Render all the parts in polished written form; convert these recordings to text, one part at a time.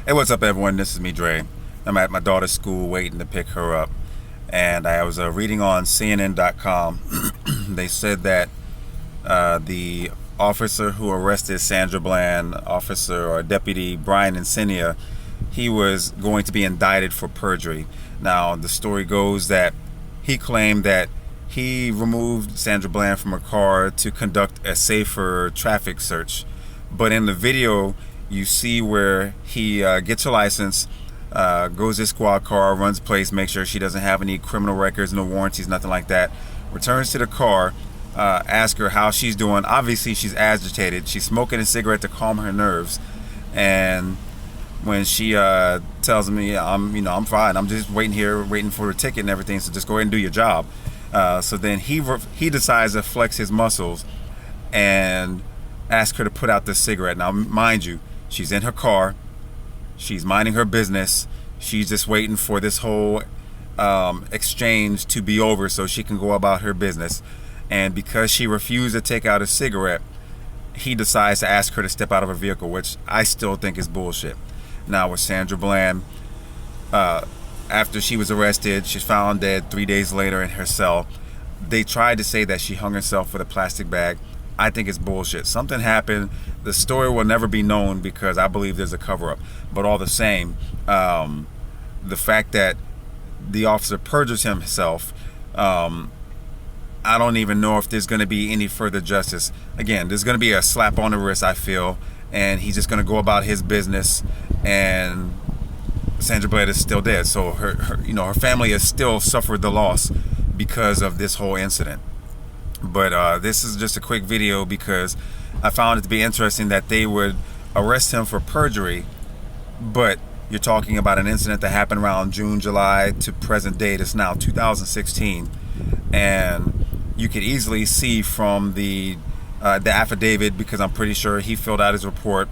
Hey, what's up, everyone? This is me, Dre. I'm at my daughter's school waiting to pick her up. And I was reading on CNN.com. They said that the officer who arrested Sandra Bland, officer or deputy Brian Encinia, he was going to be indicted for perjury. Now, the story goes that he claimed that he removed Sandra Bland from her car to conduct a safer traffic search. But in the video, you see where he gets her license, goes to his squad car, runs place, makes sure she doesn't have any criminal records, no warranties, nothing like that. Returns to the car, asks her how she's doing. Obviously, she's agitated. She's smoking a cigarette to calm her nerves. And when she tells me, yeah, I'm fine. I'm just waiting here, waiting for the ticket and everything. So just go ahead and do your job. So then he decides to flex his muscles and ask her to put out the cigarette. Now, mind you, she's in her car. She's minding her business. She's just waiting for this whole exchange to be over so she can go about her business. And because she refused to take out a cigarette, he decides to ask her to step out of her vehicle, which I still think is bullshit. Now, with Sandra Bland, after she was arrested, she's found dead 3 days later in her cell. They tried to say that she hung herself with a plastic bag. I think it's bullshit. Something happened. The story will never be known because I believe there's a cover-up. But all the same, the fact that the officer perjures himself, I don't even know if there's going to be any further justice. Again, there's going to be a slap on the wrist, I feel, and he's just going to go about his business, and Sandra Bland is still dead. So her family has still suffered the loss because of this whole incident. But this is just a quick video because I found it to be interesting that they would arrest him for perjury, but you're talking about an incident that happened around June, July to present date. It's now 2016, and you could easily see from the affidavit, because I'm pretty sure he filled out his report,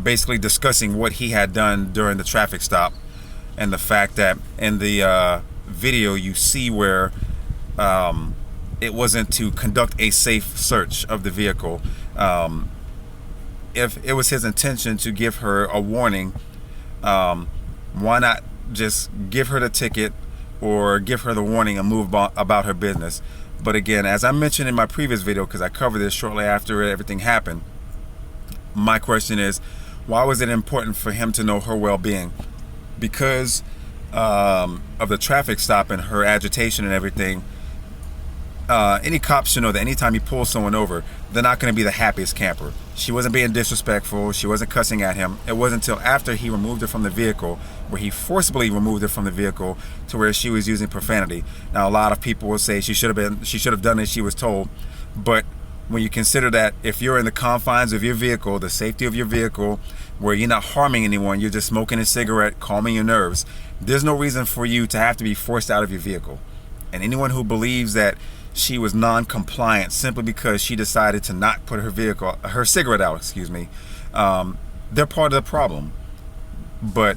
basically discussing what he had done during the traffic stop, and the fact that in the video you see where it wasn't to conduct a safe search of the vehicle. If it was his intention to give her a warning, why not just give her the ticket or give her the warning and move about her business? But again, as I mentioned in my previous video, because I covered this shortly after everything happened, my question is, why was it important for him to know her well-being? Because of the traffic stop and her agitation and everything. Any cop should know that anytime you pull someone over, they're not going to be the happiest camper. She wasn't being disrespectful. She wasn't cussing at him. It wasn't until after he removed her from the vehicle, where he forcibly removed her from the vehicle, to where she was using profanity. Now, a lot of people will say she should have done as she was told. But when you consider that if you're in the confines of your vehicle, the safety of your vehicle, where you're not harming anyone, you're just smoking a cigarette, calming your nerves, there's no reason for you to have to be forced out of your vehicle. And anyone who believes that she was non-compliant simply because she decided to not put her cigarette out, they're part of the problem. But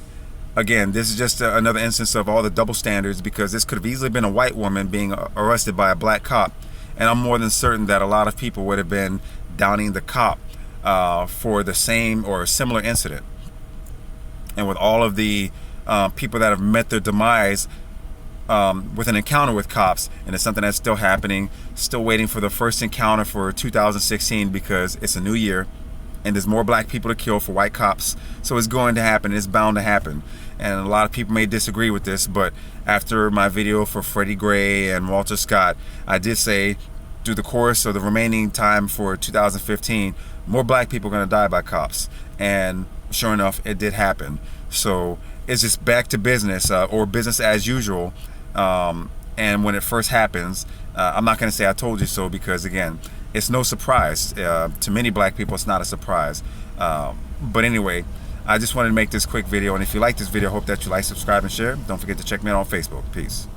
again, this is just another instance of all the double standards, because this could have easily been a white woman being arrested by a black cop, and I'm more than certain that a lot of people would have been downing the cop for the same or similar incident. And with all of the people that have met their demise with an encounter with cops, and it's something that's still happening, still waiting for the first encounter for 2016, because it's a new year and there's more black people to kill for white cops. So it's going to happen. It's bound to happen. And a lot of people may disagree with this, but after my video for Freddie Gray and Walter Scott, I did say through the course of the remaining time for 2015, more black people are going to die by cops. And sure enough, it did happen. So it's just back to business, or business as usual. And when it first happens, I'm not going to say I told you so, because again, it's no surprise. To many black people, it's not a surprise. But anyway, I just wanted to make this quick video. And if you like this video, I hope that you like, subscribe, and share. Don't forget to check me out on Facebook. Peace.